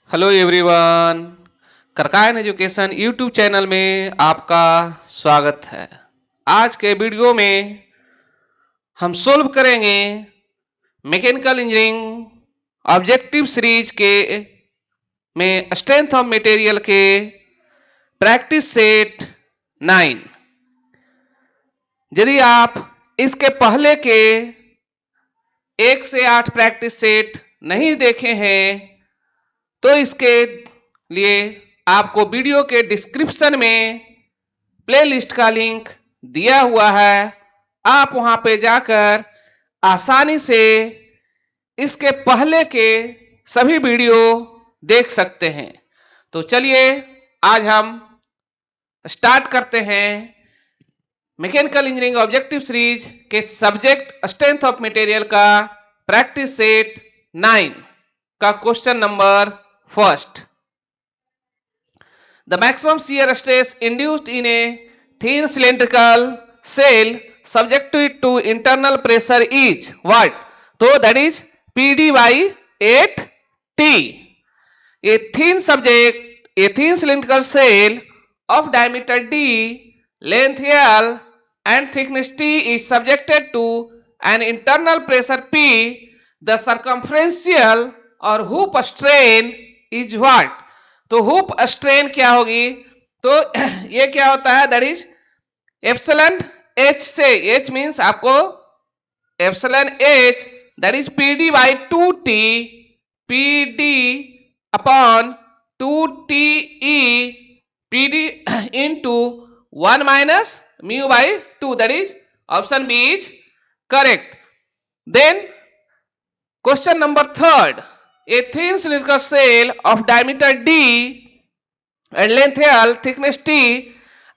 Hello everyone, करकायन education YouTube channel में आपका स्वागत है। आज के वीडियो में हम सोल्व करेंगे मैकेनिकल इंजीनियरिंग ऑब्जेक्टिव सीरीज के में स्ट्रेंथ ऑफ मटेरियल के प्रैक्टिस सेट 9। यदि आप इसके पहले के 1 से 8 प्रैक्टिस सेट नहीं देखे हैं तो इसके लिए आपको वीडियो के डिस्क्रिप्शन में प्लेलिस्ट का लिंक दिया हुआ है। आप वहां पे जाकर आसानी से इसके पहले के सभी वीडियो देख सकते हैं। तो चलिए आज हम स्टार्ट करते हैं मैकेनिकल इंजीनियरिंग ऑब्जेक्टिव सीरीज के सब्जेक्ट स्ट्रेंथ ऑफ मटेरियल का प्रैक्टिस सेट 9 का question number first. The maximum shear stress induced in a thin cylindrical cell subjected to internal pressure is what? So that is PD by 8T. A thin cylindrical cell of diameter D, length L and thickness T is subjected to an internal pressure P. The circumferential और hoop strain is what? तो hoop strain क्या होगी? तो ये क्या होता है? That is epsilon H से, एच मींस आपको epsilon H that is PD by 2t, PD upon 2te, PD into 1 minus mu by 2, that is option B is correct. Then question number third, a thin cylindrical cell of diameter D and length L, thickness T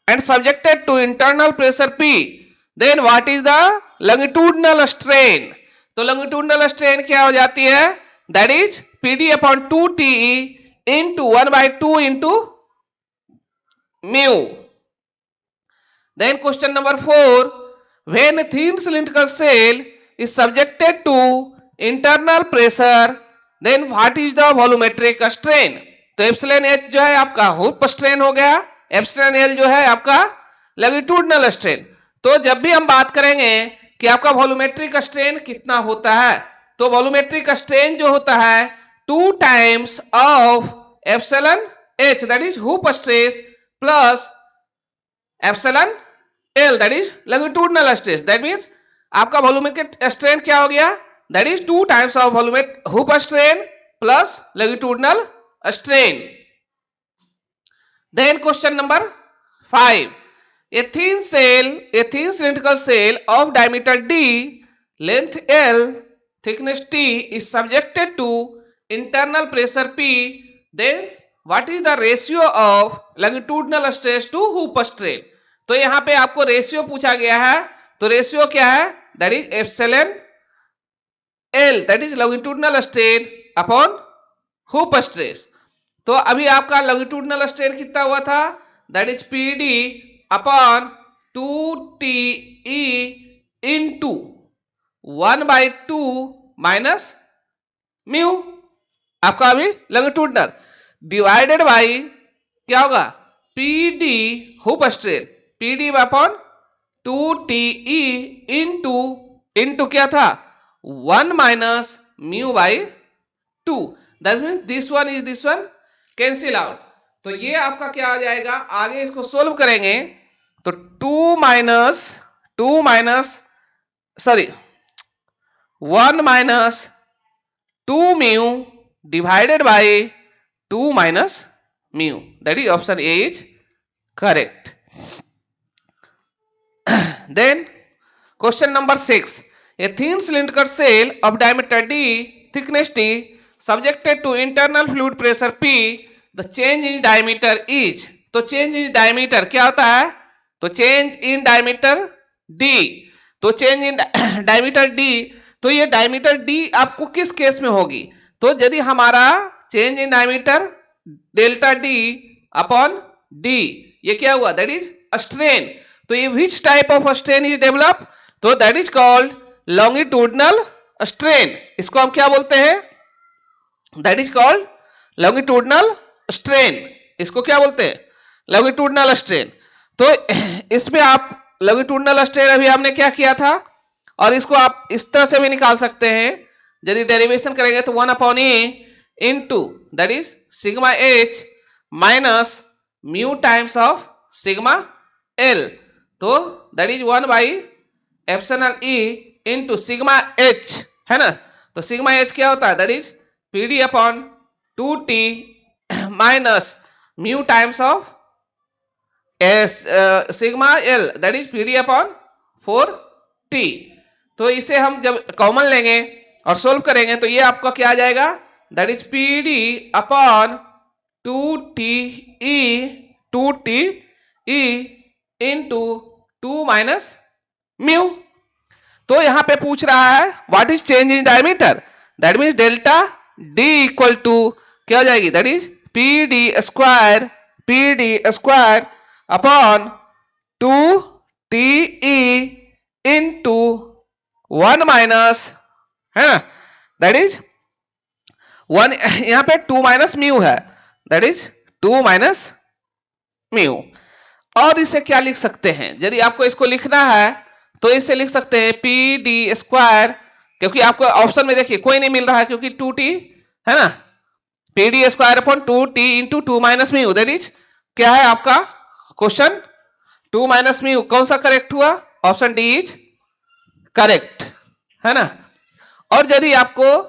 and subjected to internal pressure P, then what is the longitudinal strain? तो longitudinal strain क्या हो जाती है? That is PD upon 2TE into 1 by 2 into mu. Then question number 4, when a thin cylindrical cell is subjected to internal pressure then what is the volumetric strain? तो epsilon H जो है आपका hoop strain हो गया, epsilon L जो है आपका longitudinal strain. तो जब भी हम बात करेंगे कि आपका वॉल्यूमेट्रिक स्ट्रेन कितना होता है, तो वॉल्यूमेट्रिक स्ट्रेन जो होता है 2 times of epsilon H that is hoop stress plus epsilon L that is longitudinal stress. That means आपका वॉल्यूमेट्रिक स्ट्रेन क्या हो गया? That is 2 times of hoop strain plus longitudinal strain. Then question number 5. A thin cylindrical cell of diameter D, length L, thickness T is subjected to internal pressure P. Then what is the ratio of longitudinal stress to hoop strain? तो यहाँ पे आपको ratio पूछा गया है। तो ratio क्या है? That is epsilon L that is longitudinal strain upon hoop stress। तो अभी आपका longitudinal strain कितना हुआ था? That is PD upon 2TE into 1 by 2 minus mu, आपका अभी longitudinal divided by क्या होगा? PD hoop strain, PD upon 2TE into क्या था? 1 minus mu by 2, that means this one is this one cancel out। तो ये आपका क्या आ जाएगा? आगे इसको सोल्व करेंगे तो 1 minus 2 mu divided by 2 minus mu, that is option A is correct। Then question number 6, a thin cylindrical cell of diameter D, thickness T, subjected to internal fluid pressure P, the change in diameter is। तो change in diameter क्या होता है? तो change in diameter D, तो change in diameter D, तो ये diameter D आपको किस केस में होगी? तो यदि हमारा change in diameter delta D upon D, ये क्या हुआ? That is strain। तो ये which type of strain is developed? तो that is called longitudinal strain। इसको हम क्या बोलते हैं? That is called longitudinal strain, इसको क्या बोलते हैं, लॉन्गिट्यूडनल स्ट्रेन। तो इसमें आप लॉन्गिट्यूडनल स्ट्रेन अभी हमने क्या किया था, और इसको आप इस तरह से भी निकाल सकते हैं, यदि डेरिवेशन करेंगे तो 1/a into that is sigma H minus mu times of sigma L, तो दैट इज 1/एप्सिलॉन ई इंटू सिग्मा एच, है ना। तो सिग्मा एच क्या होता है, that is PD upon 2t minus mu times of sigma L, that is PD upon 4t। तो इसे हम जब कॉमन लेंगे और सोल्व करेंगे तो ये आपका क्या आ जाएगा, that is PD upon 2t E into 2 minus mu. तो यहां पे पूछ रहा है what is change in diameter, that means delta D equal to क्या हो जाएगी, that is PD square upon 2t into 1 minus, है ना, दैट इज 1, यहां पे 2 माइनस म्यू है, दैट इज 2 माइनस म्यू। और इसे क्या लिख सकते हैं, यदि आपको इसको लिखना है तो इसे लिख सकते हैं पी डी स्क्वायर, क्योंकि आपको ऑप्शन में देखिए कोई नहीं मिल रहा है क्योंकि 2t है ना, P D square upon 2t into 2 minus mu, that is क्या है आपका क्वेश्चन 2 माइनस म्यू, कौन सा करेक्ट हुआ, ऑप्शन डी इज करेक्ट, है ना। और यदि आपको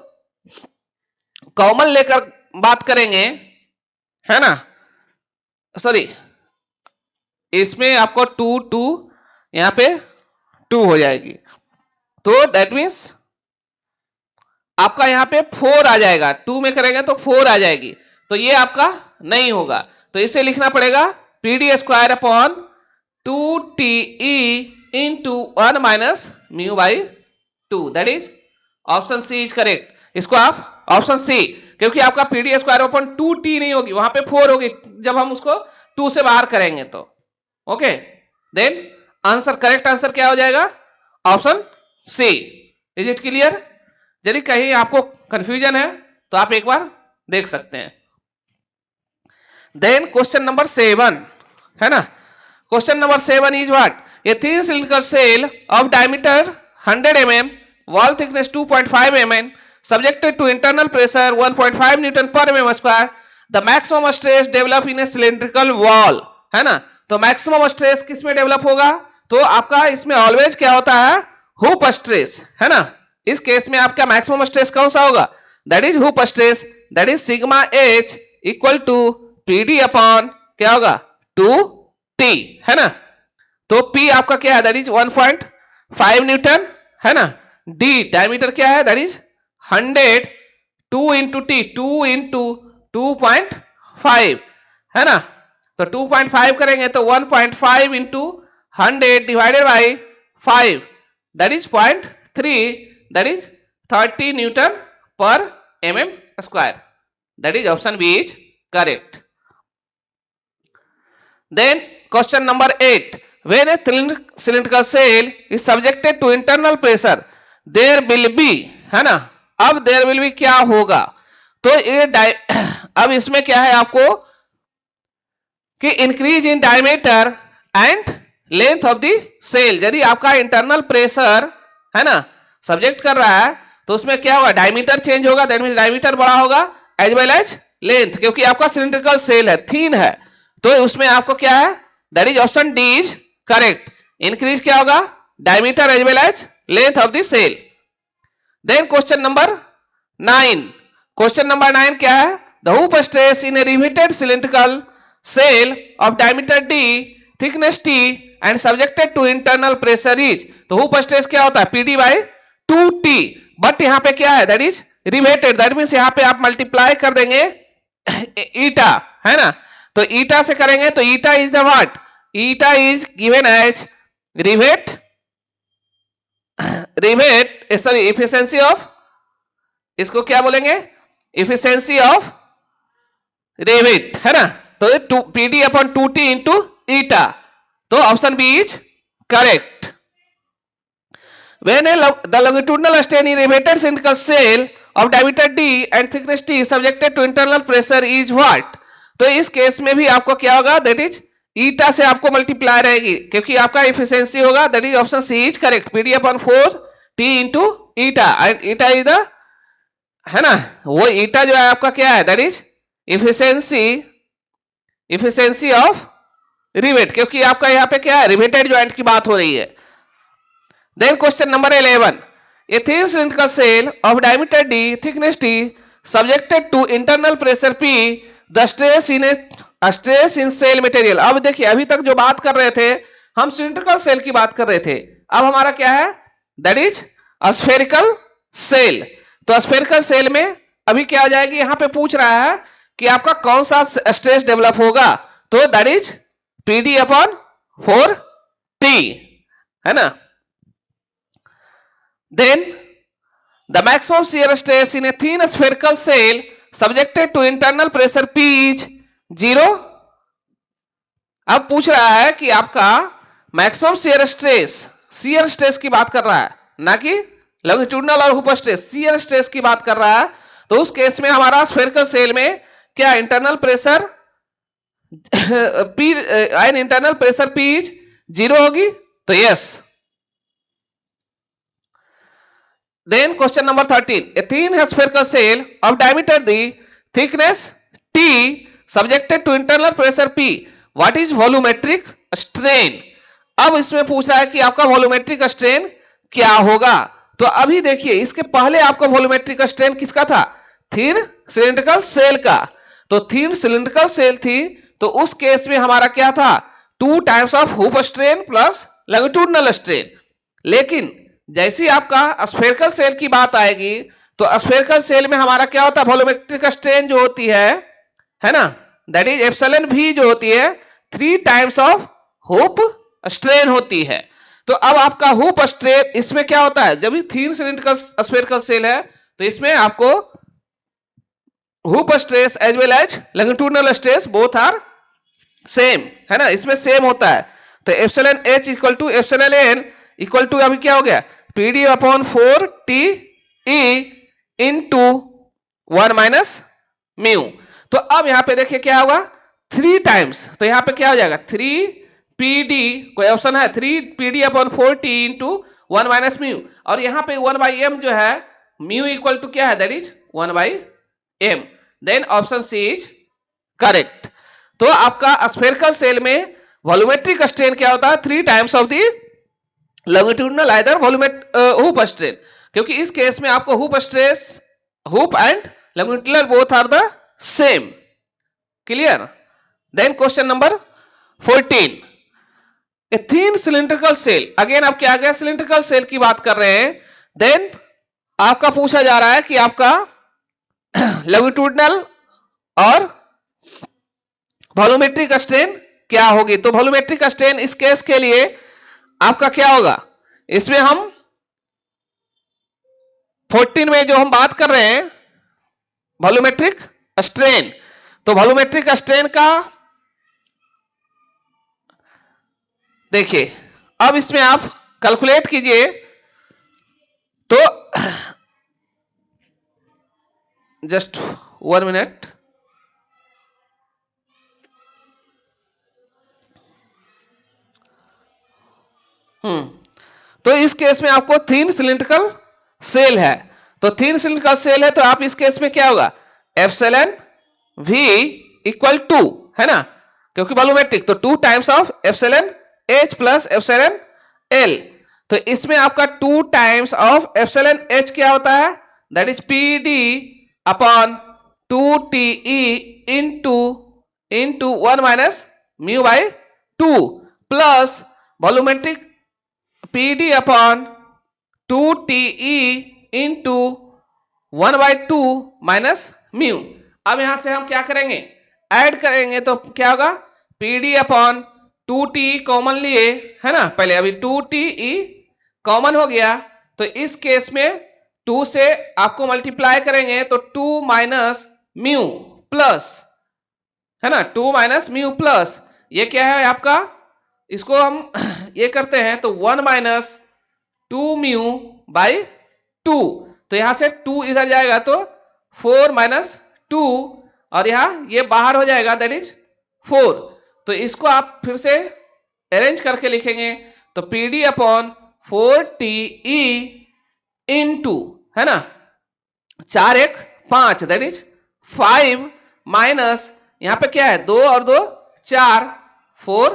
कॉमन लेकर बात करेंगे, है ना, सॉरी इसमें आपको 2 यहां पे 2 हो जाएगी, तो दैट मीन्स आपका यहां पे 4 आ जाएगा, 2 में करेंगे तो 4 आ जाएगी, तो ये आपका नहीं होगा। तो इसे लिखना पड़ेगा P D square upon 2t into 1 minus mu by 2, that is option C is correct. इसको आप ऑप्शन सी, क्योंकि आपका P D square upon 2t नहीं होगी, वहां पे 4 होगी जब हम उसको 2 से बाहर करेंगे तो, okay. Then answer, correct answer क्या हो जाएगा, option C. Is it clear? यदि कहीं आपको कंफ्यूजन है तो आप एक बार देख सकते हैं। देन क्वेश्चन नंबर 7, है ना, question number 7 is what, a thin cylindrical cell of diameter 100 mm, wall thickness 2.5 mm, subjected to internal pressure 1.5 Newton per mm square, the maximum stress develop in a cylindrical wall, है ना। तो maximum stress किस में develop होगा, तो आपका इसमें always क्या होता है, हुप स्ट्रेस, है ना। इस केस में आपका मैक्सिमम स्ट्रेस कौन सा होगा, that is hoop stress, that is sigma H equal to PD upon क्या होगा 2t, है ना। तो P आपका क्या है, दैट इज 1.5 न्यूटन, है ना। D डायमीटर क्या है, that is 100, 2 into T, 2 into 2.5, है ना। तो 2.5 करेंगे तो 1.5 into 100 divided by 5, that is 0.3, that is 30 newton per mm square, that is option B is correct. Then question number 8, when a cylindrical cell is subjected to internal pressure there will be, है ना। अब there will be क्या होगा, तो ये अब इसमें क्या है आपको कि increase in diameter and length of the cell, यदि आपका इंटरनल प्रेशर, है ना, सब्जेक्ट कर रहा है तो उसमें क्या होगा, डायमीटर चेंज होगा, दैट मींस डायमीटर बड़ा होगा एज वेल एज लेंथ, क्योंकि आपका सिलिंड्रिकल सेल है, थीन है, तो उसमें आपको क्या है, that is option D is correct. Increase क्या होगा, diameter as well as length of the cell. Then question number 9, question number 9 क्या है, the hoop stress in a riveted cylindrical cell of diameter d, thickness t and subjected to internal pressure is, तो hoop stress क्या होता है pd by 2t, but यहां पे क्या है, that is riveted, that means यहां पे आप मल्टीप्लाई कर देंगे ईटा, है ना। तो ईटा से करेंगे तो eta is the what, eta is given as rivet sorry efficiency of, इसको क्या बोलेंगे, एफिशिएंसी ऑफ रिवेट, है ना। तो PD upon 2t into eta, तो option B is correct. When the longitudinal strain in riveted cylindrical cell of diameter d and thickness t subjected to internal pressure is what. तो इस case में भी आपको क्या होगा, दैट इज ईटा से आपको मल्टीप्लाई रहेगी, क्योंकि आपका एफिशिएंसी होगा, that is option C is correct, PD upon 4t into eta, and eta is the, है ना, वो ईटा जो है आपका क्या है, that is efficiency of rivet, क्योंकि आपका यहाँ पे क्या है, रिवेटेड ज्वाइंट की बात हो रही है। Then question number 11, a thin cylindrical cell of diameter d thickness t subjected to internal pressure p the stress in cell material. अब देखिए, अभी तक जो बात कर रहे थे हम सिलिंड्रिकल सेल की बात कर रहे थे, अब हमारा क्या है, दैट इज स्फेरिकल सेल। तो स्फेरिकल सेल में अभी क्या आ जाएगी, यहां पे पूछ रहा है कि आपका कौन सा स्ट्रेस डेवलप होगा, तो that is PD upon 4t, है ना। Then the maximum shear stress in a thin spherical cell subjected to internal pressure P is 0। अब पूछ रहा है कि आपका मैक्सिमम शियर स्ट्रेस की बात कर रहा है, ना कि लॉन्गिट्यूडिनल और हुप स्ट्रेस, शियर स्ट्रेस की बात कर रहा है। तो उस केस में हमारा स्फेरिकल सेल में क्या इंटरनल प्रेशर P इज 0 होगी, तो yes. Then question number 13, a thin spherical cell of diameter d, thickness t, subjected to internal pressure P, what is volumetric strain। अब इसमें पूछ रहा है कि आपका वॉल्यूमेट्रिक स्ट्रेन क्या होगा। तो अभी देखिए, इसके पहले आपका वॉल्यूमेट्रिक स्ट्रेन किसका था, थिन सिलिंड्रिकल सेल का। तो थिन सिलिंड्रिकल सेल थी, तो उस केस में हमारा क्या था, 2 times of hoop strain plus longitudinal strain. लेकिन जैसी आपका स्फेरिकल सेल की बात आएगी, तो स्फेरिकल सेल में हमारा क्या होता है, वॉल्यूमेट्रिक स्ट्रेन जो होती है ना, दैट इज एप्सिलॉन v जो होती है 3 टाइम्स ऑफ हुप स्ट्रेन होती है। तो अब आपका हुप स्ट्रेन इसमें क्या होता है, जब भी थिन सिलिंड्रिकल स्फेरिकल सेल है तो इसमें आपको hoop stress as well as longitudinal stress both are same, है ना, इसमें सेम होता है। तो epsilon h equal to epsilon n equal to अभी क्या हो गया, PD upon 4t e into 1 minus mu. तो अब यहां पे देखिए क्या होगा, 3 टाइम्स, तो यहां पे क्या हो जाएगा, 3pd, कोई ऑप्शन है, 3pd upon 4t into 1 minus mu, और यहां पे 1/m जो है, म्यू इक्वल टू क्या है, that is 1/m। Then option C is correct. तो आपका स्फेरिकल सेल में वॉल्यूमेट्रिक स्ट्रेन क्या होता है, 3 times of the longitudinal either hoop strain, क्योंकि इस केस में आपको hoop and longitudinal both are the same. Clear. Then question number 14, a thin cylindrical cell, again आप क्या गया, सिलिंड्रिकल सेल की बात कर रहे हैं। देन आपका पूछा जा रहा है कि आपका लॉन्गिट्यूडिनल और वॉल्यूमेट्रिक स्ट्रेन क्या होगी। तो वॉल्यूमेट्रिक स्ट्रेन इस केस के लिए आपका क्या होगा, इसमें हम 14 में जो हम बात कर रहे हैं वॉल्यूमेट्रिक स्ट्रेन, तो वॉल्यूमेट्रिक स्ट्रेन का देखिए, अब इसमें आप कैलकुलेट कीजिए, तो जस्ट 1 मिनट, तो इस केस में आपको थिन सिलिंड्रिकल सेल है, तो थिन सिलिंड्रिकल सेल है, तो आप इस केस में क्या होगा, एप्सिलॉन v इक्वल टू, है ना, क्योंकि वॉल्यूमेट्रिक, तो 2 times of epsilon h plus epsilon l। तो इसमें आपका 2 टाइम्स ऑफ एप्सिलॉन h क्या होता है, that is pd upon 2te into 1 minus mu by 2 plus volumetric pd upon 2te into 1/2 minus mu. अब यहां से हम क्या करेंगे, ऐड करेंगे, तो क्या होगा, pd अपॉन 2t कॉमन लिए, है ना, पहले अभी 2te कॉमन हो गया, तो इस केस में 2 से आपको मल्टीप्लाई करेंगे, तो 2 माइनस म्यू प्लस, है ना, 2 माइनस म्यू प्लस, ये क्या है आपका, इसको हम ये करते हैं, तो 1 माइनस 2 म्यू बाई 2, तो यहां से 2 इधर जाएगा तो 4 माइनस 2, और यहां ये बाहर हो जाएगा, दैट इज 4। तो इसको आप फिर से अरेंज करके लिखेंगे तो PD अपॉन 4TE इंटू, है ना, 4 1 5, दैट इज 5 माइनस यहां पे क्या है 2 और 2 4, 4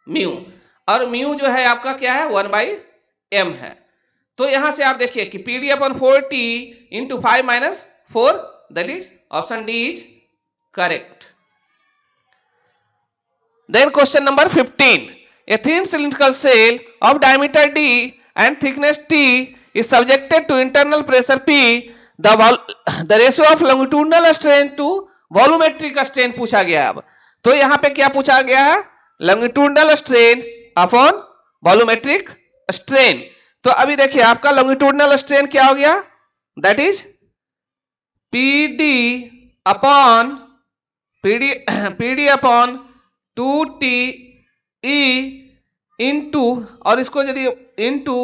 म्यू, और म्यू जो है आपका क्या है 1/m है। तो यहां से आप देखिए कि PD upon 4T into 5 minus 4, that is option D is correct. Then question number 15. A thin cylindrical cell of diameter D and thickness T is subjected to internal pressure P. The ratio of longitudinal strain to volumetric strain पूछा गया। अब तो यहां पे क्या पूछा गया है, longitudinal strain upon volumetric strain। तो अभी देखिए आपका longitudinal strain क्या हो गया, that is PD upon 2TE into, और इसको यदि इंटू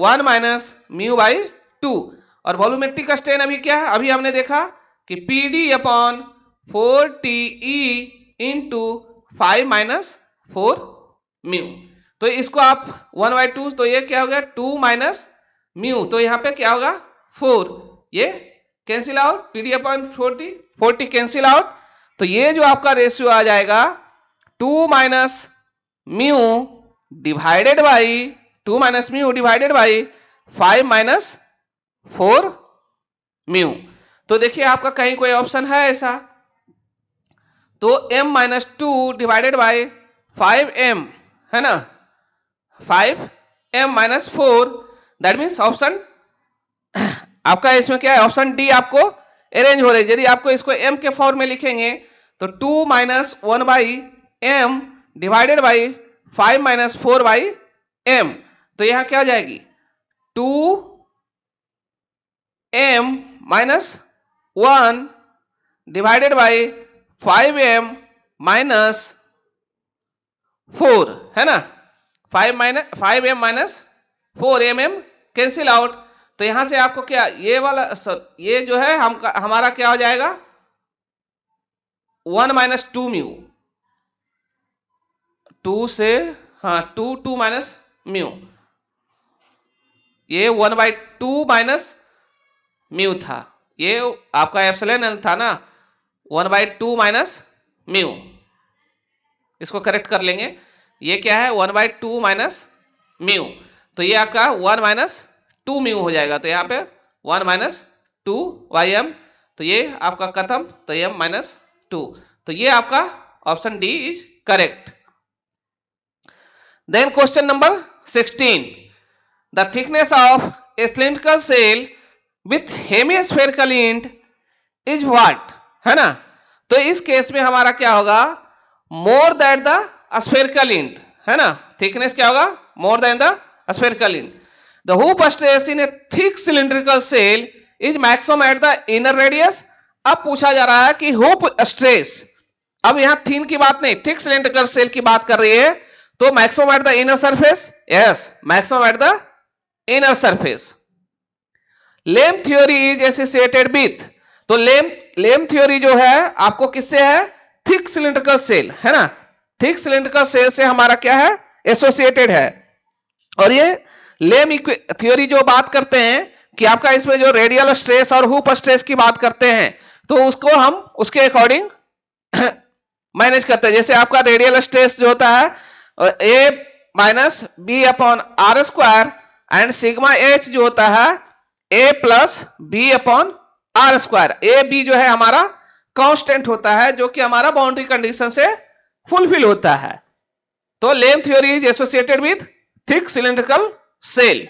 1 माइनस म्यू बाई 2, और वॉल्यूमेट्रिक स्ट्रेन अभी क्या है, अभी हमने देखा कि PD upon 4TE into 5 minus 4 mu. तो इसको आप 1/2, तो ये क्या हो गया 2 माइनस म्यू, तो यहाँ पे क्या होगा 4, ये cancel out, PD upon 40 cancel out. तो ये जो आपका रेशियो आ जाएगा 2 minus mu divided by 5 minus 4 mu. तो देखिए आपका कहीं कोई ऑप्शन है ऐसा, तो m minus 2 divided by 5m, है ना, 5m minus 4, that means option आपका इसमें क्या है, ऑप्शन डी आपको अरेंज हो रही है। यदि आपको इसको m के फॉर्म में लिखेंगे तो 2 minus 1/m divided by 5 minus 4/m, तो यहां क्या हो जाएगी 2m minus 1 divided by 5m minus 4, है ना, 5m minus 4mm cancel out. तो यहां से आपको क्या ये वाला ये जो है हमारा क्या हो जाएगा 1 माइनस 2 म्यू, 2 से, हाँ 2 माइनस म्यू, ये 1/2 माइनस म्यू था, ये आपका एप्सिलॉन था ना, 1/2 माइनस म्यू, इसको करेक्ट कर लेंगे, ये क्या है 1/2 माइनस म्यू, तो ये आपका 1 माइनस 2 म्यू हो जाएगा। तो यहाँ पे 1 माइनस 2/m, तो ये आपका खत्म, तो m माइनस 2, तो ये आपका option D is correct. Then question number 16, the thickness of a cylindrical cell with hemispherical end is what, है ना। तो इस केस में हमारा क्या होगा more that the spherical end, है ना, थिकनेस क्या होगा more than the spherical end. The hoop stress in a thick cylindrical cell is maximum at the inner radius। अब पूछा जा रहा है कि hoop stress, अब यहां थिन की बात नहीं, थिक cylindrical cell की बात कर रही है, तो maximum at the inner surface, yes, maximum at the inner surface। Lamb theory is associated with, तो Lamb theory जो है आपको किससे है, थिक cylindrical cell, है ना, थिक cylindrical cell से हमारा क्या है एसोसिएटेड है। और ये लेम थ्योरी जो बात करते हैं कि आपका इसमें जो रेडियल स्ट्रेस और हुप स्ट्रेस की बात करते हैं, तो उसको हम उसके अकॉर्डिंग मैनेज करते हैं। जैसे आपका रेडियल स्ट्रेस जो होता है a minus B upon R square, and sigma H जो होता है a plus B upon R square. A B जो है हमारा कांस्टेंट होता है, जो कि हमारा बाउंड्री कंडीशन से फुलफिल होता है। तो Lame theory is associated with thick cylindrical cell।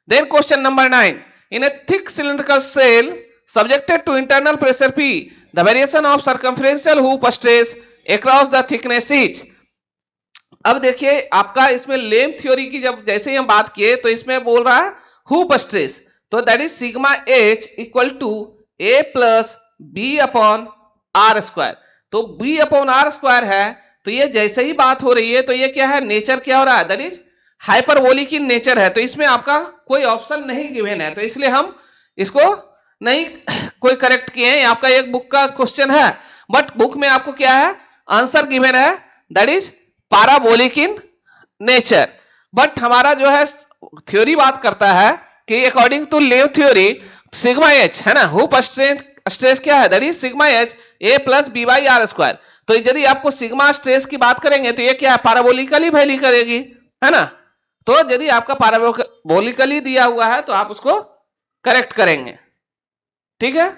Then question number 9, in a thick cylindrical cell subjected to internal pressure P, the variation of circumferential hoop stress across the thickness is। अब देखिए आपका इसमें लेम theory की जब जैसे ही हम बात किए तो इसमें बोल रहा है हुप स्ट्रेस, तो that is sigma H equal to A plus B upon R square. तो बी अपॉन आर स्क्वायर है, तो ये जैसे ही बात हो रही है तो ये क्या है नेचर क्या हो रहा है, that is hyperbolic in nature है, तो इसमें आपका कोई ऑप्शन नहीं गिवन है, तो इसलिए हम इसको नहीं कोई करेक्ट किए हैं। आपका एक बुक का क्वेश्चन है, बट बुक में आपको क्या है, आंसर गिवन है, that is parabolic in nature. But हमारा जो है थ्योरी बात करता है कि according to Lame theory sigma H है ना, हुप स्ट्रेस क्या है, that is sigma H A plus B by R square. तो यदि आपको सिग्मा स्ट्रेस की बात करेंगे तो ये क्या है, पैराबोलिकली वैली करेगी, है ना। तो यदि आपका पैराबोलिकली दिया हुआ है तो आप उसको करेक्ट करेंगे, ठीक है।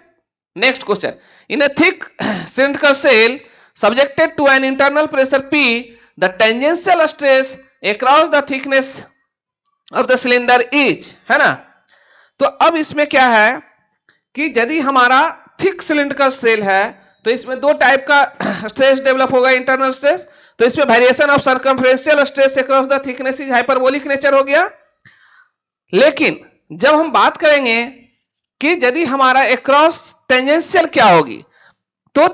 Next question, in a thick cylindrical cell subjected to an internal pressure P, the tangential stress across the thickness of the cylinder is, है ना। तो अब इसमें क्या है कि यदि हमारा थिक सिलिंड्रिकल सेल है तो इसमें दो टाइप का स्ट्रेस डेवलप होगा, इंटरनल स्ट्रेस। तो इसमें variation of circumferential stress across the thickness is hyperbolic nature हो गया। लेकिन जब हम बात करेंगे कि यदि हमारा अक्रॉस टेंजेंशियल क्या होगी, तो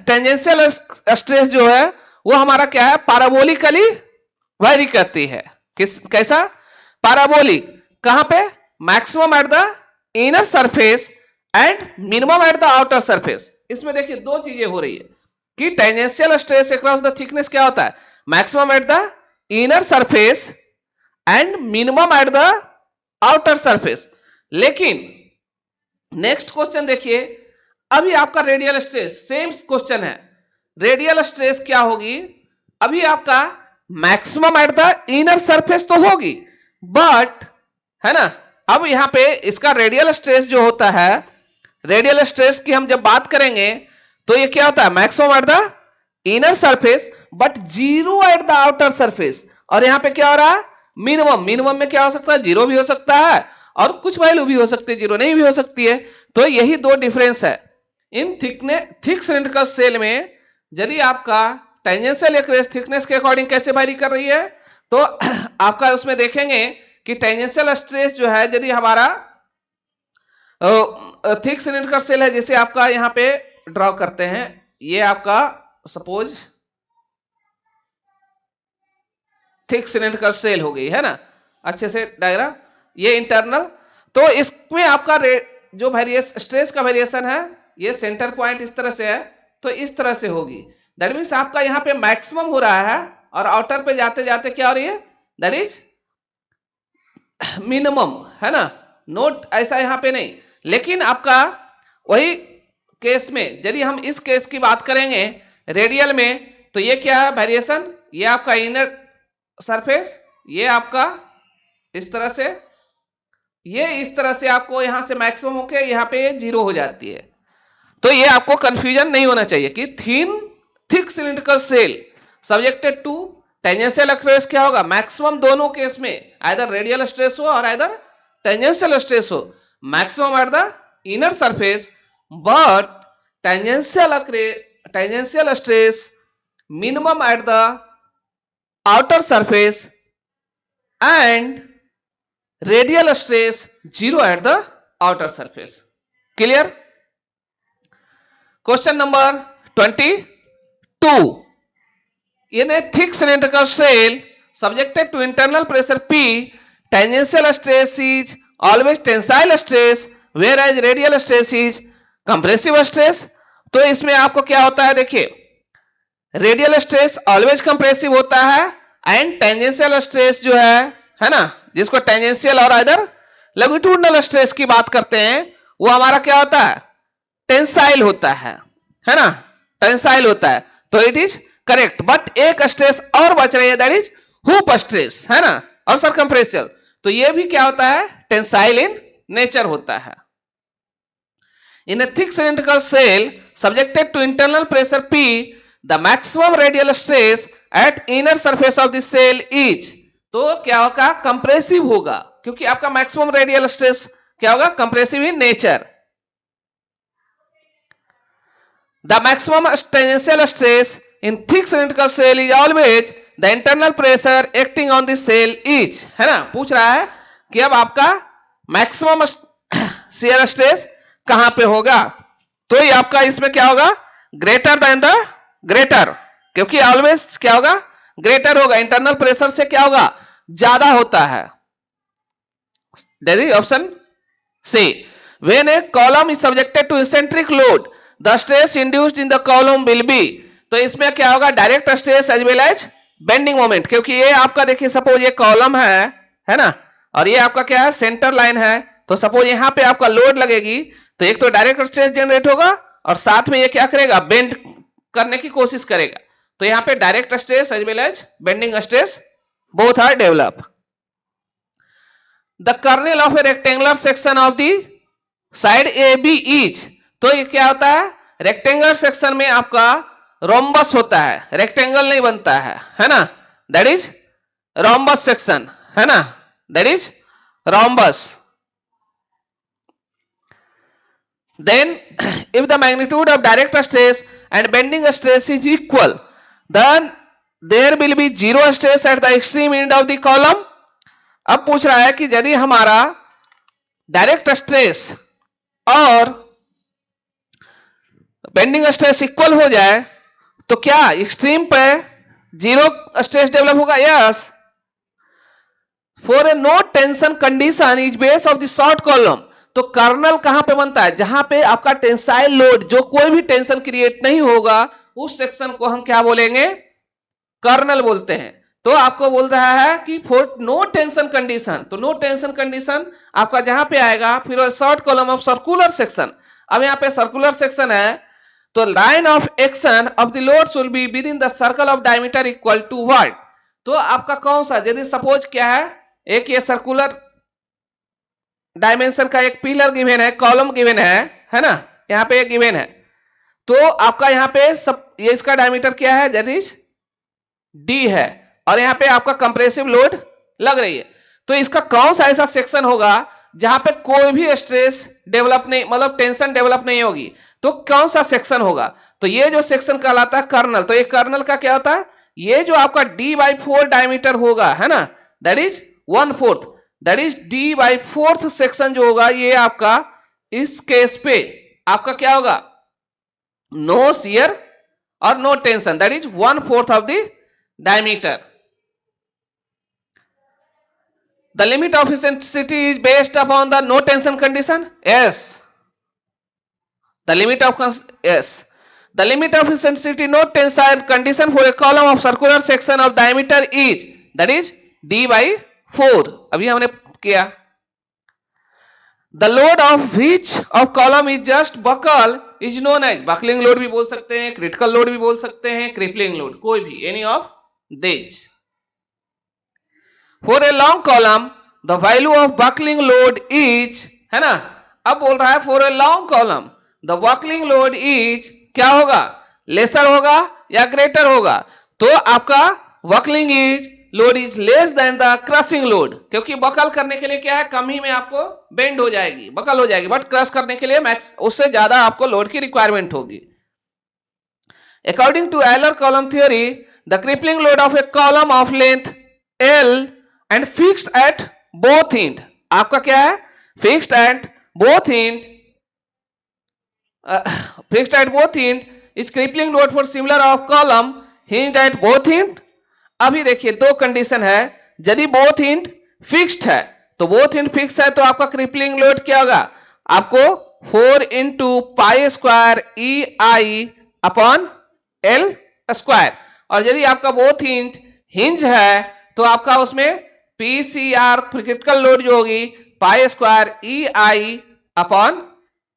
टेंजेंशियल स्ट्रेस जो है वो हमारा क्या है, पैराबोलिकली वेरी करती है। कैसा, पैराबोलिक, कहां पे, maximum at the inner surface and minimum at the outer surface. इसमें देखिए दो चीजें हो रही है कि tangential stress across the thickness क्या होता है, maximum at the inner surface and minimum at the outer surface. लेकिन नेक्स्ट क्वेश्चन देखिए, अभी आपका रेडियल स्ट्रेस सेम क्वेश्चन है, रेडियल स्ट्रेस क्या होगी, अभी आपका maximum at the inner surface तो होगी, बट है ना, अब यहां पे इसका रेडियल स्ट्रेस जो होता है, रेडियल स्ट्रेस की हम जब बात करेंगे तो ये क्या होता है, maximum at the inner surface but zero at the outer surface. और यहां पे क्या हो रहा है, मिनिमम, मिनिमम में क्या हो सकता है, जीरो भी हो सकता है और कुछ वैल्यू भी हो सकती है, जीरो नहीं भी हो सकती है। तो यही दो डिफरेंस है इन थिक सिलिंड्रिकल सेल में। यदि आपका टेंजेंशियल एक्रेस थिकनेस के अकॉर्डिंग कैसे वेरी कर रही है, तो आपका उसमें देखेंगे कि टेंजेंशियल स्ट्रेस जो है, यदि हमारा थिक सिलिंड्रिकल सेल है, जैसे आपका यहां पे ड्रॉ करते हैं, ये आपका सपोज थिक सिलिंड्रिकल सेल हो गई, है ना, अच्छे से डायग्राम, ये इंटरनल। तो इसमें आपका जो वेरिएशन स्ट्रेस का वेरिएशन है, ये सेंटर पॉइंट इस तरह से है, तो इस तरह से होगी। दैट मीन्स आपका यहाँ पे मैक्सिमम हो रहा है और आउटर पे जाते जाते क्या हो रही है, दैट इज मिनिमम, है ना। नोट ऐसा यहाँ पे नहीं, लेकिन आपका वही केस में यदि हम इस केस की बात करेंगे रेडियल में, तो ये क्या है वेरिएशन, ये आपका इनर सरफेस, ये आपका इस तरह से, ये इस तरह से आपको यहां से मैक्सिमम होके यहां पे ये जीरो हो जाती है। तो ये आपको कंफ्यूजन नहीं होना चाहिए कि thick cylindrical cell subjected to tangential stress क्या होगा, मैक्सिमम दोनों केस में आइदर रेडियल स्ट्रेस हो और आइदर टेंजेंशियल स्ट्रेस हो, maximum at the inner surface but tangential stress minimum at the outer surface and radial stress zero at the outer surface. Clear. Question number 22, in a thick cylindrical cell subjected to internal pressure P, tangential stress is always tensile stress whereas radial stress is compressive stress। तो इसमें आपको क्या होता है, देखिए radial stress always compressive होता है and tangential stress जो है ना, जिसको टेंजेंशियल और इधर लॉन्गिट्यूडिनल स्ट्रेस की बात करते हैं, वो हमारा क्या होता है, टेंसाइल होता है ना, टेंसाइल होता है। तो इट इज करेक्ट, बट एक स्ट्रेस और बच रही है, दैट इज हुप स्ट्रेस, है ना, और सरकमफ्रेंशियल। तो ये भी क्या होता है, टेंसाइल इन नेचर होता है। In a thick cylindrical cell subjected to internal pressure P, the maximum radial stress at inner surface of the cell is, तो क्या होगा, कंप्रेसिव होगा, क्योंकि आपका मैक्सिमम रेडियल स्ट्रेस क्या होगा, compressive in nature. The maximum tangential stress in thick cylindrical cell is always the internal pressure acting on the cell is, है ना। पूछ रहा है कि अब आपका मैक्सिमम शियर स्ट्रेस कहां पे होगा, तो ये आपका इसमें क्या होगा, ग्रेटर देन द ग्रेटर, क्योंकि ऑलवेज क्या होगा, ग्रेटर होगा, इंटरनल प्रेशर से क्या होगा, ज्यादा होता है। That is option C. When a column is subjected to eccentric load the stress induced in the column will be, तो इसमें क्या होगा, direct stress as well as bending moment, क्योंकि ये आपका देखिए सपोज ये कॉलम है ना, और ये आपका क्या है, सेंटर लाइन है, तो सपोज यहां पे आपका लोड लगेगी तो एक तो डायरेक्ट स्ट्रेस जनरेट होगा और साथ में ये क्या करेगा, बेंड करने की कोशिश करेगा, तो यहां पे direct stress as well as bending stress both are develop. The kernel of a rectangular section of the side A B is, तो ये क्या होता है, रेक्टेंगुलर सेक्शन में आपका रोम्बस होता है, रेक्टेंगल नहीं बनता है ना, दैट इज रोम्बस सेक्शन, है ना, that is rhombus. Then if the magnitude of direct stress and bending stress is equal, then there will be zero stress at the extreme end of the column। अब पूछ रहा है कि यदि हमारा direct stress और बेंडिंग स्ट्रेस इक्वल हो जाए तो क्या एक्सट्रीम पे जीरो स्ट्रेस डेवलप होगा? Yes. For a no tension condition is base of the short column, तो कर्नल कहां पे बनता है, जहां पे आपका टेंसाइल लोड, जो कोई भी टेंशन क्रिएट नहीं होगा, उस सेक्शन को हम क्या बोलेंगे, कर्नल बोलते हैं। तो आपको बोल रहा है कि फॉर नो टेंशन कंडीशन, तो नो टेंशन कंडीशन आपका जहां पे आएगा, फिर short column of circular section. अब यहां पे सर्कुलर सेक्शन है तो line of action of the load should be within the circle of diameter equal to what, तो आपका कौन सा, यदि सपोज क्या है, एक ये सर्कुलर डायमेंशन का एक पिलर गिवन है, कॉलम गिवन है ना, यहां पे एक गिवन है, तो आपका यहां पे सब ये इसका डायमीटर क्या है, दैट इज डी है, और यहां पे आपका कंप्रेसिव लोड लग रही है, तो इसका कौन सा ऐसा सेक्शन होगा जहां पे कोई भी स्ट्रेस डेवलप नहीं, मतलब टेंशन डेवलप नहीं होगी, तो कौन सा सेक्शन होगा, तो ये जो सेक्शन कहलाता है कर्नल। तो ये कर्नल का क्या होता है, ये जो आपका d/4 डायमीटर होगा, है ना, that is 1/4, that is d/4 section जो होगा, ये आपका इस केस पे आपका क्या होगा, नो शियर और no tension, that is 1/4 of the diameter. The limit of eccentricity is based upon the no tension condition. Yes. The limit of eccentricity no tensile condition for a column of circular section of diameter is, that is d/4। अभी हमने किया। The load of which of column is just buckle is known as, buckling load भी बोल सकते हैं, critical load भी बोल सकते हैं, crippling load, कोई भी, any of these। For a long column the value of buckling load is, है ना, अब बोल रहा है for a long column the buckling load is क्या होगा, लेसर होगा या ग्रेटर होगा, तो आपका buckling load is less then the crushing load, क्योंकि बकल करने के लिए क्या है, कम ही में आपको बेंड हो जाएगी, बकल हो जाएगी, बट क्रश करने के लिए मैक्स उससे ज्यादा आपको लोड की रिक्वायरमेंट होगी। According to Euler column theory the crippling load of a column of length L and fixed at both end, आपका क्या है, fixed at both end, fixed at both end is crippling load for similar of column hinged at both end. अभी देखिए दो condition है, यदि both end fixed है, तो बोथ एंड फिक्स है तो आपका क्रिपलिंग लोड क्या होगा, आपको 4 × π² EI अपॉन L स्क्वायर, और यदि आपका बोथ एंड हिंज है तो आपका उसमें PCR क्रिटिकल लोड जो होगी π² EI अपॉन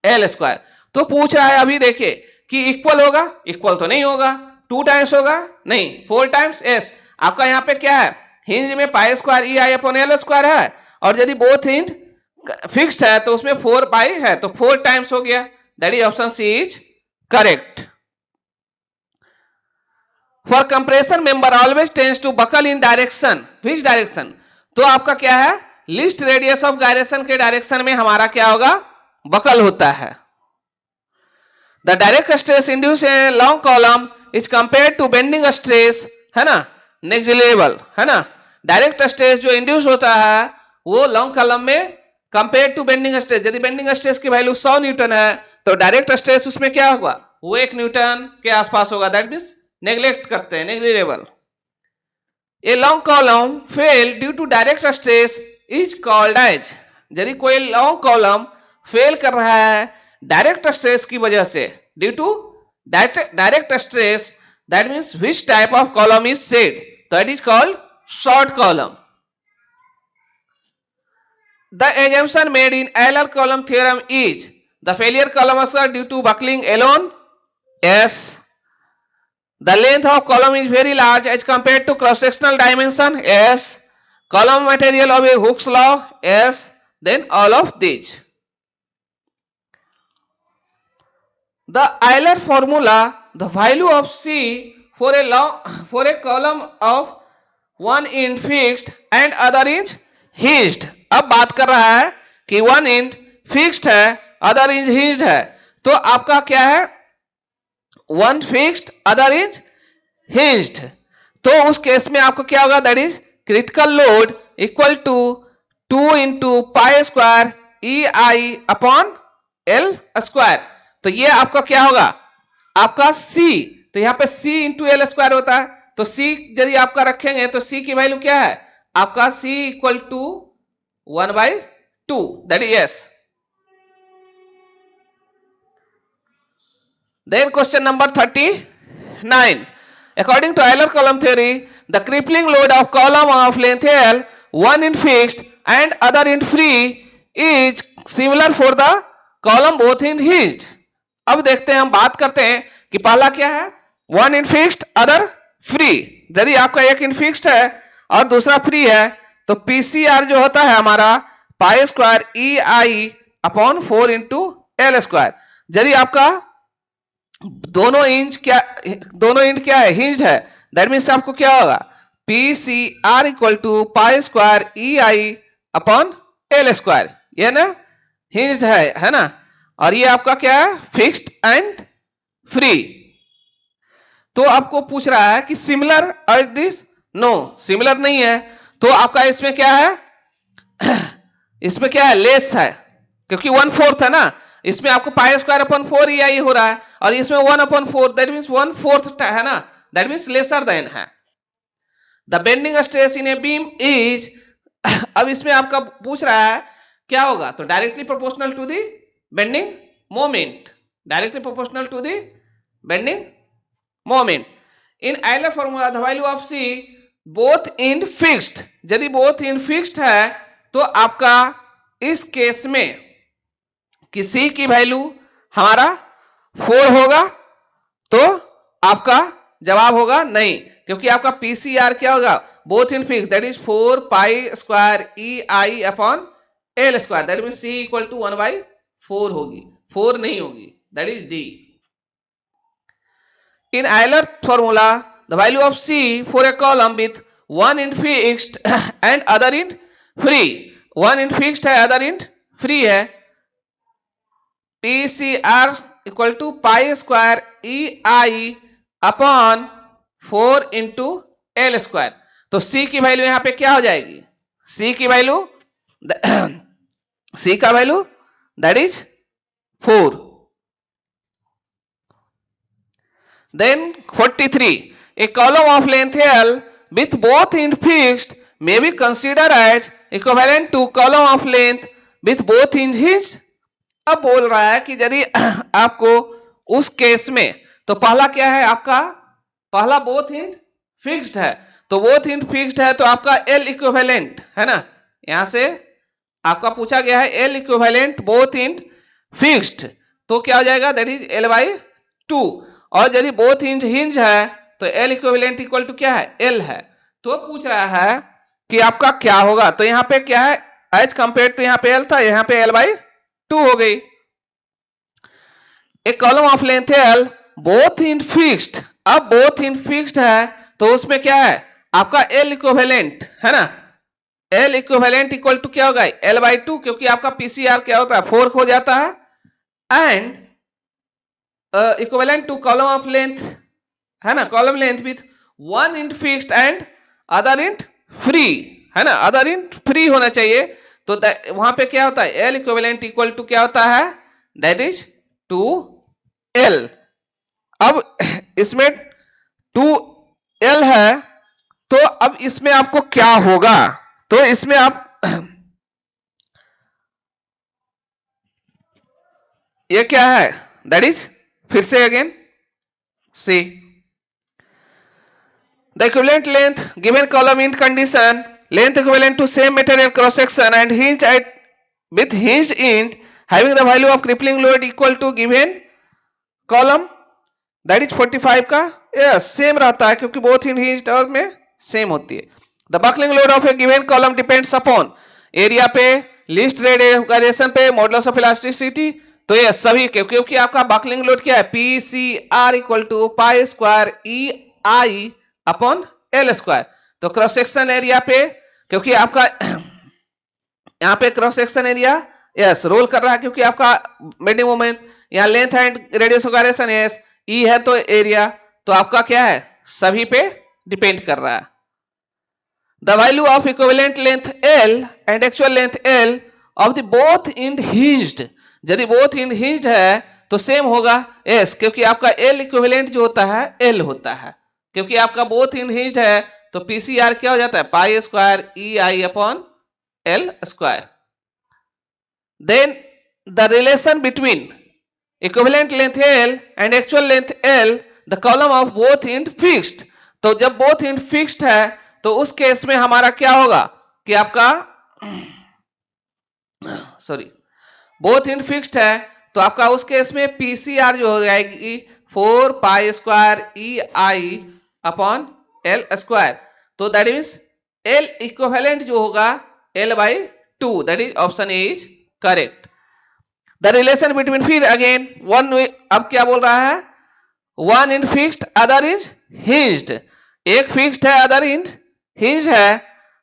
L स्क्वायर। तो पूछ रहा है अभी देखिए कि इक्वल होगा, इक्वल तो नहीं होगा, 2 टाइम्स होगा नहीं, 4 टाइम्स। एस आपका यहाँ पे क्या है, हिंज में π² EI अपॉन L स्क्वायर है, और यदि बोथ हिंज फिक्स्ड है तो उसमें 4 पाई है, तो 4 टाइम्स हो गया, that is option C is correct. For compression member always tends to buckle in direction, which direction, तो आपका क्या है, लीस्ट रेडियस ऑफ गायरेशन के डायरेक्शन में हमारा क्या होगा, बकल होता है। The direct stress induce a long column is compared to bending stress, है ना, नेग्लिजिबल, है ना, डायरेक्ट स्ट्रेस जो इंड्यूस होता है वो लॉन्ग कॉलम में कंपेयर टू बेंडिंग स्ट्रेस, यदि बेंडिंग स्ट्रेस की वैल्यू 100 न्यूटन है तो डायरेक्ट स्ट्रेस उसमें क्या होगा, वो 1 न्यूटन के आसपास होगा, दैट मींस नेग्लेक्ट करते हैं, negligible. A long column fail due to direct stress is called as, यदि कोई लॉन्ग कॉलम फेल कर रहा है डायरेक्ट स्ट्रेस की वजह से, due to direct stress, that means which type of column is said, that is called short column. The assumption made in Euler column theorem is the failure column occurs due to buckling alone. Yes. The length of column is very large as compared to cross-sectional dimension. Yes. Column material of a Hooke's law. Yes. Then all of these. The Euler formula, the value of C for a column of one end fixed and other is hinged. अब बात कर रहा है कि one inch fixed है, other inch hinged है, तो आपका क्या है, one fixed other inch hinged, तो उस केस में आपको क्या होगा, that is critical load equal to 2 into pi square E I upon L square. तो ये आपका क्या होगा, आपका C, तो यहां पे C इंटू एल स्क्वायर होता है, तो C यदि आपका रखेंगे तो C की वैल्यू क्या है, आपका C equal to 1/2, that is yes. Then question number 39. According to Euler column theory, the crippling load of column of length L, one in fixed and other in free, is similar for the column both in hinged. अब देखते हैं, हम बात करते हैं कि पहला क्या है, one in fixed other free. यदि आपका एक इन फिक्स्ड है और दूसरा फ्री है तो पीसीआर जो होता है हमारा पाई square E I upon 4 into L square. यदि आपका दोनों इंच क्या है, हिंज है, दैट मीन्स आपको क्या होगा, PCR equal to pi square E I upon L square. ये ना हिंज है ना, और ये आपका क्या है, फिक्स्ड एंड फ्री. तो आपको पूछ रहा है कि सिमिलर और दिस, नो सिमिलर नहीं है, तो आपका इसमें क्या है, इसमें क्या है, लेस है, क्योंकि 1/4 है ना, इसमें आपको पाई स्क्वायर अपॉन 4 ई आई हो रहा है, और इसमें 1/4, दैट मीन्स 1/4 है ना, दैट मीन्स लेसर देन है. The bending stress in a beam is, अब इसमें आपका पूछ रहा है क्या होगा, तो directly proportional to the bending moment, directly proportional to the bending moment. In Euler formula the value of C both end fixed, यदि बोथ इंड फिक्स्ड है तो आपका इस केस में कि C की वैल्यू हमारा 4 होगा, तो आपका जवाब होगा नहीं, क्योंकि आपका पीसीआर क्या होगा, both end fixed, that is 4 pi square E I upon L square, that mean C equal to 1/4 होगी, 4 नहीं होगी, that is D. In Euler formula, the value of C for a column with one in fixed and other in free, one in fixed है, other in free है, PCR equal to pi square E I upon 4 into L square. तो C की value यहां पे क्या हो जाएगी, C की वैल्यू C का value that is 4. Then 43. A column of length L with both ends fixed may be considered as equivalent to column of length with both ends hinged. अब बोल रहा है कि यदि आपको उस केस में, तो पहला क्या है आपका, पहला बोथ एंड फिक्स्ड है, तो बोथ एंड फिक्स्ड है तो आपका L इक्विवेलेंट है ना, यहां से आपका पूछा गया है L equivalent both end fixed, तो क्या हो जाएगा, दैट इज L/2. और यदि बोथ इंच हिंज है तो L इक्विवेलेंट इक्वल टू क्या है, L है. तो पूछ रहा है कि आपका क्या होगा, तो यहाँ पे क्या है, एज कंपेयर टू यहाँ पे L था, यहाँ पे L/2 हो गई. एक column of length L both end fixed, अब बोथ इन फिक्स्ड है तो उसमें क्या है आपका L इक्विवेलेंट है ना, L इक्विवेलेंट इक्वल टू क्या होगा, L/2, क्योंकि आपका पीसीआर क्या होता है, 4 हो जाता है, and equivalent to column of length है ना, column length with one end fixed and other end free है ना, other end free होना चाहिए, तो वहां पे क्या होता है, L equivalent equal to क्या होता है, that is 2L. अब इसमें 2L है, तो अब अब इसमें आपको क्या होगा, तो इसमें आप ये क्या है, दैट इज, फिर से again see the equivalent length given column in condition length equivalent to same material cross section and hinge at with hinged end having the value of crippling load equal to given column that is 45 का yes same रहता है क्योंकि both in hinged और में same होती है. the buckling load of a given column depends upon area पे, least radiation पे, मॉडुलस ऑफ इलास्टिसिटी. तो ये सभी क्योंकि आपका बकलिंग लोड क्या है, P C R equal to pi square E I upon L square. तो क्रॉस सेक्शन एरिया पे, क्योंकि आपका यहाँ पे क्रॉस सेक्शन एरिया यस रोल कर रहा है क्योंकि आपका बेंडिंग मोमेंट, यहाँ length and radius of gyration यस ई है, तो एरिया तो आपका क्या है, सभी पे डिपेंड कर रहा है. The value of equivalent length L and actual length L of the both and hinged, यदि बोथ एंड हिंज्ड है तो सेम होगा एस, क्योंकि आपका एल इक्विवेलेंट जो होता है एल होता है, क्योंकि आपका बोथ एंड हिंज्ड है तो पीसीआर क्या हो जाता है, पाई square E I upon L square. Then the relation between equivalent length L and actual length L, the column of both end fixed. तो जब both end fixed है तो उस केस में हमारा क्या होगा कि आपका both end fixed है तो आपका उस केस में PCR जो हो जाएगी 4 pi square E I upon L square. तो दैट मीन्स L इक्विवेलेंट जो होगा L by 2, that is option A is correct. The relation between फिर again one अब क्या बोल रहा है, one in fixed other is hinged. एक fixed है other in hinged है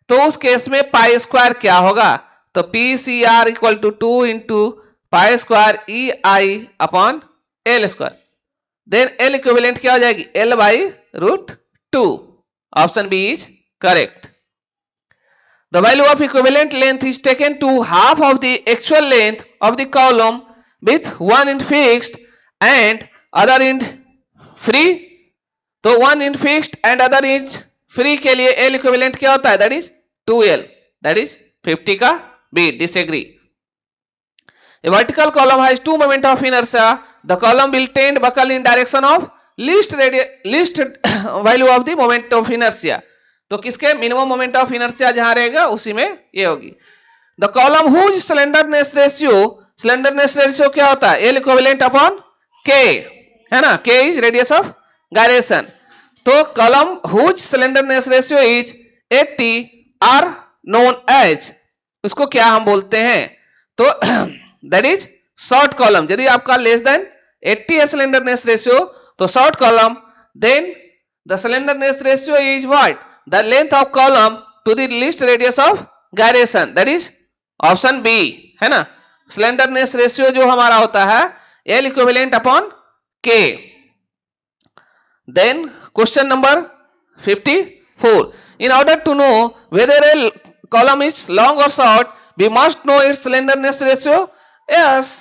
तो उस केस में पाई स्क्वायर क्या होगा, तो P C R equal to 2 into pi square E I upon L square. Then L equivalent क्या हो जाएगी, L by root 2. Option B is correct. The value of equivalent length is taken to half of the actual length of the column with one end fixed and other end free. तो one end fixed and other end free के लिए L equivalent क्या होता है, that is 2L, that is 50 का B. Disagree. A vertical column has two moment of inertia. The column will tend buckle in direction of least value of the moment of inertia. तो किसके minimum moment of inertia जहां रहेगा उसी में ये होगी. The column whose slenderness ratio क्या होता है, एल इक्विवेलेंट अपॉन के, है ना, K is radius of gyration. तो column whose slenderness ratio is 80 are known as, उसको क्या हम बोलते हैं, तो दैट इज शॉर्ट कॉलम. यदि आपका लेस देन 80 है स्लेंडरनेस रेशियो तो short column. Then the slenderness ratio is what, the length of column to the least radius of gyration, that is option B, है ना. slenderness ratio जो हमारा होता है L equivalent upon K. then question number 54, in order to know whether a column is long or short we must know its slenderness ratio. yes,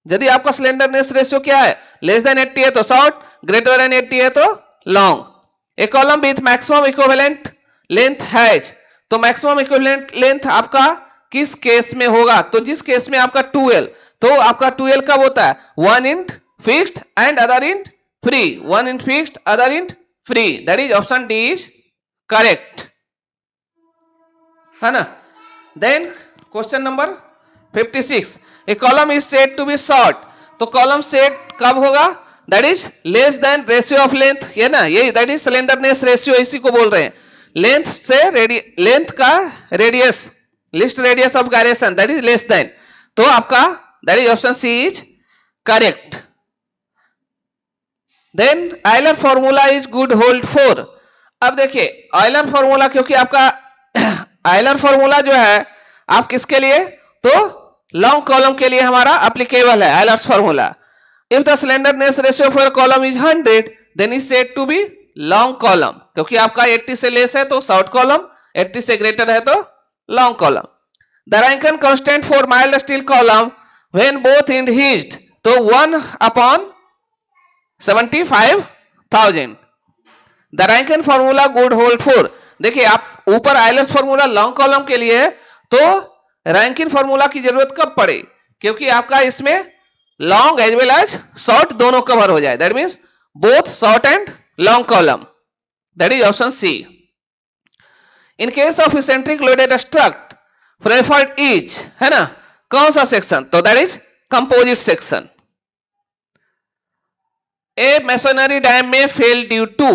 यदि आपका slenderness ratio क्या है, less than 80 है तो short, greater than 80 है तो long. A column with maximum equivalent length has, तो maximum equivalent length आपका किस केस में होगा, तो जिस केस में आपका 2L, तो आपका 2L कब होता है, one end fixed and other end free, one end fixed other end free, that is option D is correct, है ना. then question number 56, a column is said to be short. तो column said कब होगा, that is less than ratio of length, है ना, ये that is slenderness ratio, इसी को बोल रहे हैं. लेंथ से लेंथ का radius, least radius of gyration, that is less than. तो आपका that is option C is correct. Then Euler formula is good hold for. अब देखिए आयलर फॉर्मूला, क्योंकि आपका आयलर फॉर्मूला जो है आप किसके लिए, तो लॉन्ग कॉलम के लिए हमारा एप्लीकेबल है Euler's formula. If the slenderness ratio for a column is 100, then is said to be long column. क्योंकि आपका 80 से लेस है तो short column, 80 से greater है तो long column. The Rankine constant for mild steel column when both end hinged, तो 1 upon 75,000. The Rankine formula good hold for. देखिए आप ऊपर आइलर्स फॉर्मूला लॉन्ग कॉलम के लिए है, तो रैंकिन फॉर्मूला की जरूरत कब पड़े, क्योंकि आपका इसमें long as well as short दोनों कवर हो जाए, that means both short and long column, that is option C. In case of eccentric loaded strut preferred is, है ना, कौन सा सेक्शन, तो that is composite section. A masonry dam में fail due to,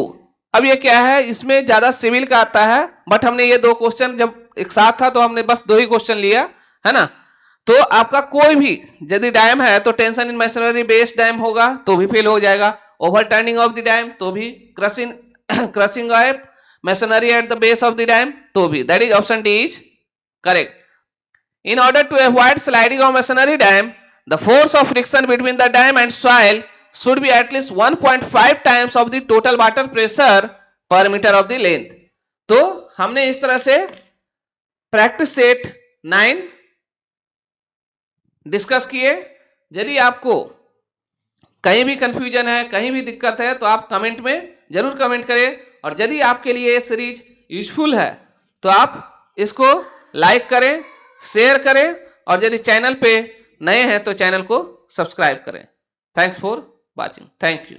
अब ये क्या है, इसमें ज्यादा सिविल का आता है, बट हमने ये दो क्वेश्चन जब एक साथ था तो हमने बस दो ही क्वेश्चन लिया, है ना। तो आपका कोई भी यदि डैम है तो tension in masonry based dam होगा तो भी फेल हो जाएगा, ओवरटर्निंग ऑफ द डैम तो भी, crushing of masonry at the base of the dam तो भी, that is option D is correct. In order to avoid sliding of masonry dam, the force of friction between the dam and soil should be at least 1.5 times of the total water pressure per meter of the length। तो हमने इस तरह से practice set 9 discuss किए। यदि आपको कहीं भी कंफ्यूजन है, कहीं भी दिक्कत है, तो आप कमेंट में जरूर कमेंट करें, और यदि आपके लिए ये सीरीज यूजफुल है तो आप इसको लाइक करें, शेयर करें, और यदि चैनल पे नए हैं तो चैनल को सब्सक्राइब करें। Thanks for watching. Thank you.